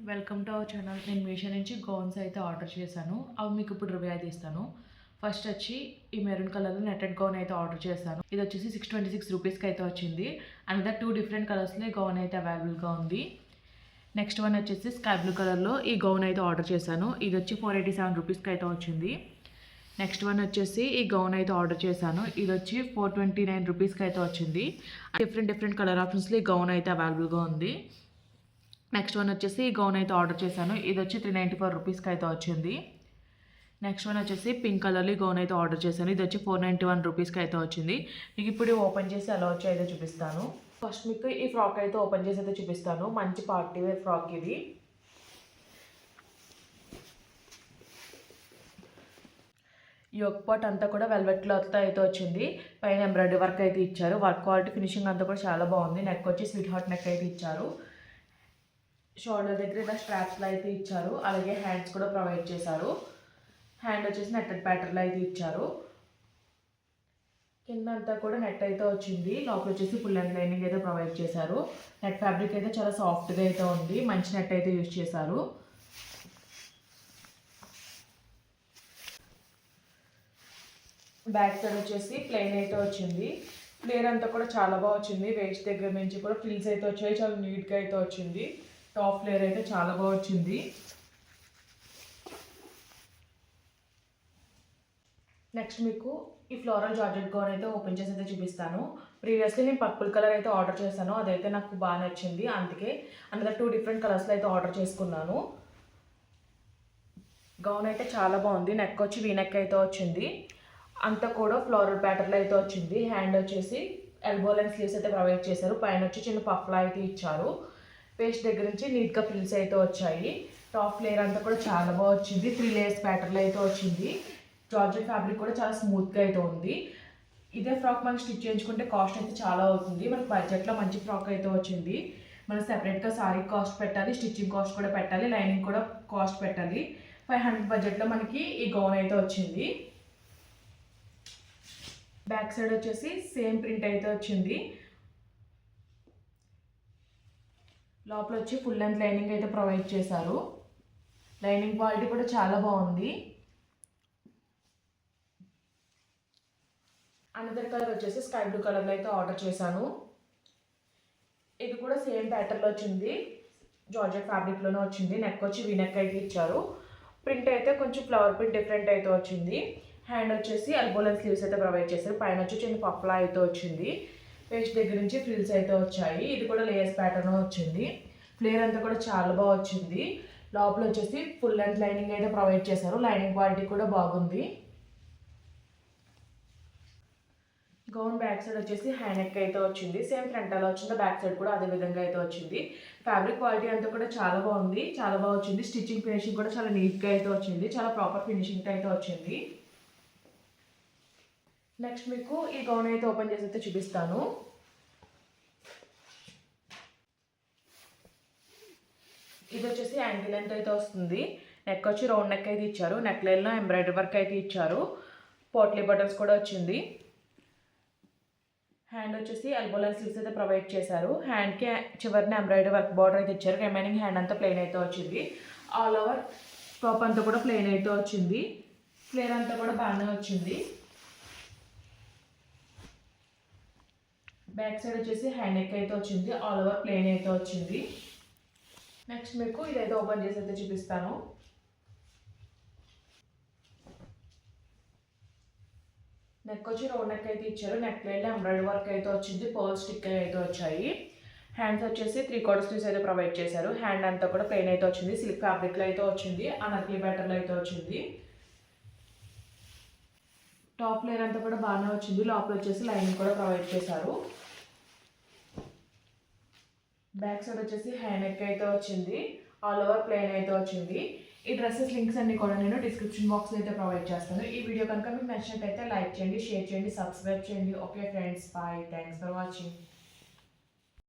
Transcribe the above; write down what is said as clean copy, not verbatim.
Welcome to our channel. నేను మీషో నుంచి gowns అయితే ఆర్డర్ చేశాను. అవి మీకు ఇప్పుడు రివ్యూ అయితే ఇస్తాను. ఫస్ట్ వచ్చి ఈ మెరూన్ కలర్లో నెట్టెడ్ గౌన్ అయితే ఆర్డర్ చేశాను. ఇది వచ్చేసి 626 రూపీస్కి అయితే వచ్చింది. అనదర్ 2 డిఫరెంట్ కలర్స్లో ఈ గౌన్ అయితే అవైలబుల్గా ఉంది. నెక్స్ట్ వన్ వచ్చేసి స్కై బ్లూ కలర్లో ఈ గౌన్ అయితే ఆర్డర్ చేశాను. ఇది వచ్చి 487 రూపీస్కి అయితే వచ్చింది. నెక్స్ట్ వన్ వచ్చేసి ఈ గౌన్ అయితే ఆర్డర్ చేశాను. ఇది వచ్చి 429 రూపీస్కి అయితే వచ్చింది. డిఫరెంట్ కలర్ ఆప్షన్స్లో ఈ గౌన్ అయితే అవైలబుల్గా ఉంది. నెక్స్ట్ వన్ వచ్చేసి ఈ గౌన్ అయితే ఆర్డర్ చేశాను. ఇది వచ్చి 394 రూపీస్కి అయితే వచ్చింది. నెక్స్ట్ వన్ వచ్చేసి పింక్ కలర్లో ఈ గౌన్ అయితే ఆర్డర్ చేశాను. ఇది వచ్చి 491 రూపీస్కి అయితే వచ్చింది. మీకు ఇప్పుడు ఓపెన్ చేసి ఎలా వచ్చి అయితే చూపిస్తాను. ఫస్ట్ మీకు ఈ ఫ్రాక్ అయితే ఓపెన్ చేసి అయితే చూపిస్తాను. మంచి పార్టీ వేర్ ఫ్రాక్ ఇది. ఈ యొక్క పార్ట్ అంతా కూడా వెల్వెట్ క్లాత్తో అయితే వచ్చింది. పైన ఎంబ్రాయిడరీ వర్క్ అయితే ఇచ్చారు. వర్క్ క్వాలిటీ ఫినిషింగ్ అంతా కూడా చాలా బాగుంది. నెక్ వచ్చి స్వీట్ హార్ట్ నెక్ అయితే ఇచ్చారు. షోల్డర్ దగ్గర ఇలా స్ట్రాప్స్లో అయితే ఇచ్చారు. అలాగే హ్యాండ్స్ కూడా ప్రొవైడ్ చేశారు. హ్యాండ్ వచ్చేసి నెట్టెడ్ ప్యాటర్న్లో అయితే ఇచ్చారు. కింద అంతా కూడా నెట్ అయితే వచ్చింది. లోపల వచ్చేసి ఫుల్ అండ్ లైనింగ్ అయితే ప్రొవైడ్ చేశారు. నెట్ ఫ్యాబ్రిక్ అయితే చాలా సాఫ్ట్గా అయితే ఉంది. మంచి నెట్ అయితే యూజ్ చేశారు. బ్యాక్ సైడ్ వచ్చేసి ప్లెయిన్ అయితే వచ్చింది. ఫ్లేర్ అంతా కూడా చాలా బాగా వచ్చింది. వేస్ట్ దగ్గర నుంచి కూడా ఫ్రిల్స్ అయితే వచ్చాయి. చాలా నీట్గా అయితే వచ్చింది. టాప్ లేయర్ అయితే చాలా బాగా వచ్చింది. నెక్స్ట్ మీకు ఈ ఫ్లోరల్ జార్జెట్ గౌన్ అయితే ఓపెన్ చేసి అయితే చూపిస్తాను. ప్రీవియస్లీ నేను పర్పుల్ కలర్ అయితే ఆర్డర్ చేశాను. అదైతే నాకు బాగా నచ్చింది. అందుకే అనదర్ 2 డిఫరెంట్ కలర్స్లో అయితే ఆర్డర్ చేసుకున్నాను. గౌన్ అయితే చాలా బాగుంది. నెక్ వచ్చి వీ నెక్ అయితే వచ్చింది. అంతా కూడా ఫ్లోరల్ ప్యాటర్న్లో అయితే వచ్చింది. హ్యాండ్ వచ్చేసి ఎల్బో లెంత్ స్లీవ్స్ అయితే ప్రొవైడ్ చేశారు. పైన వచ్చి చిన్న పఫ్లా అయితే ఇచ్చారు. పేస్ట్ దగ్గర నుంచి నీట్గా ఫ్రిల్స్ అయితే వచ్చాయి. టాప్ లేయర్ అంతా కూడా చాలా బాగా వచ్చింది. 3 లేయర్స్ ప్యాటర్న్లో అయితే వచ్చింది. జార్జెట్ ఫ్యాబ్రిక్ కూడా చాలా స్మూత్గా అయితే ఉంది. ఇదే ఫ్రాక్ మనకి స్టిచ్ చేయించుకుంటే కాస్ట్ అయితే చాలా అవుతుంది. మనకి బడ్జెట్లో మంచి ఫ్రాక్ అయితే వచ్చింది. మనం సెపరేట్గా సారీ కాస్ట్ పెట్టాలి, స్టిచ్చింగ్ కాస్ట్ కూడా పెట్టాలి, లైనింగ్ కూడా కాస్ట్ పెట్టాలి. 500 బడ్జెట్లో మనకి ఈ గౌన్ అయితే వచ్చింది. బ్యాక్ సైడ్ వచ్చేసి సేమ్ ప్రింట్ అయితే వచ్చింది. లోపల వచ్చి ఫుల్ లెంత్ లైనింగ్ అయితే ప్రొవైడ్ చేశారు. లైనింగ్ క్వాలిటీ కూడా చాలా బాగుంది. అనదర్ కలర్ వచ్చేసి స్కై బ్లూ కలర్లో అయితే ఆర్డర్ చేశాను. ఇది కూడా సేమ్ ప్యాటర్న్లో వచ్చింది. జార్జెట్ ఫ్యాబ్రిక్లోనే వచ్చింది. నెక్ వచ్చి వీ నెక్ అయితే ఇచ్చారు. ప్రింట్ అయితే కొంచెం ఫ్లవర్ ప్రింట్ డిఫరెంట్ అయితే వచ్చింది. హ్యాండ్ వచ్చేసి ఎల్బో లెంత్ స్లీవ్స్ అయితే ప్రొవైడ్ చేశారు. పైన వచ్చి చిన్న పఫ్లా అయితే వచ్చింది. పేస్ట్ దగ్గర నుంచి ఫ్రిల్స్ అయితే వచ్చాయి. ఇది కూడా లేయర్స్ ప్యాటర్న్ వచ్చింది. ఫ్లేర్ అంతా కూడా చాలా బాగా వచ్చింది. లోపల వచ్చేసి ఫుల్ లెంత్ లైనింగ్ అయితే ప్రొవైడ్ చేశారు. లైనింగ్ క్వాలిటీ కూడా బాగుంది. గౌన్ బ్యాక్ సైడ్ వచ్చేసి హ్యాండ్ నెక్ అయితే వచ్చింది. సేమ్ ఫ్రంట్ అలా వచ్చిందో బ్యాక్ సైడ్ కూడా అదే విధంగా అయితే వచ్చింది. ఫ్యాబ్రిక్ క్వాలిటీ అంతా కూడా చాలా బాగుంది. చాలా బాగా వచ్చింది. స్టిచ్చింగ్ ఫినిషింగ్ కూడా చాలా నీట్గా అయితే వచ్చింది. చాలా ప్రాపర్ ఫినిషింగ్ అయితే వచ్చింది. నెక్స్ట్ మీకు ఈ గౌన్ అయితే ఓపెన్ చేసి అయితే చూపిస్తాను. ఇది వచ్చేసి యాంకిల్ లెంత్ అయితే వస్తుంది. నెక్ వచ్చి రౌండ్ నెక్ అయితే ఇచ్చారు. నెక్ లైన్లో ఎంబ్రాయిడరీ వర్క్ అయితే ఇచ్చారు. పోట్లీ బటన్స్ కూడా వచ్చింది. హ్యాండ్ వచ్చేసి ఎల్బో లెంత్ స్లీవ్స్ అయితే ప్రొవైడ్ చేశారు. హ్యాండ్కి చివరిని ఎంబ్రాయిడరీ వర్క్ బార్డర్ అయితే ఇచ్చారు. రిమైనింగ్ హ్యాండ్ అంతా ప్లెయిన్ అయితే వచ్చింది. ఆల్ ఓవర్ టాప్ అంతా కూడా ప్లెయిన్ అయితే వచ్చింది. ఫ్లేర్ అంతా కూడా బాగానే వచ్చింది. బ్యాక్ సైడ్ వచ్చేసి హ్యాండ్ నెక్ అయితే వచ్చింది. ఆల్ ఓవర్ ప్లెయిన్ అయితే వచ్చింది. నెక్స్ట్ మీకు ఇదైతే ఓపెన్ చేసి అయితే చూపిస్తాను. నెక్ వచ్చి రౌండ్ నెక్ అయితే ఇచ్చారు. నెక్ లైన్లో ఎంబ్రాయిడరీ వర్క్ అయితే వచ్చింది. పర్ల్ స్టిక్ అయితే వచ్చాయి. హ్యాండ్స్ వచ్చేసి 3/4 స్లీవ్స్ అయితే ప్రొవైడ్ చేశారు. హ్యాండ్ అంతా కూడా ప్లెయిన్ అయితే వచ్చింది. సిల్క్ ఫ్యాబ్రిక్లో అయితే వచ్చింది. అనర్కలి ప్యాటర్న్లో అయితే వచ్చింది. టాప్ లేయర్ అంతా కూడా బాగానే వచ్చింది. లోపల వచ్చేసి లైనింగ్ కూడా ప్రొవైడ్ చేశారు. బ్యాక్ సైడ్ వచ్చేసి హ్యాండ్ నెక్ అయితే వచ్చింది. ఆల్ ఓవర్ ప్లెయిన్ అయితే వచ్చింది. ఈ డ్రెస్సెస్ లింక్స్ అన్ని కూడా నేను డిస్క్రిప్షన్ బాక్స్లో అయితే ప్రొవైడ్ చేస్తాను. ఈ వీడియో కనుక మీకు నచ్చినట్టయితే లైక్ చేయండి, షేర్ చేయండి, సబ్స్క్రైబ్ చేయండి. Okay friends, bye. Thanks for watching.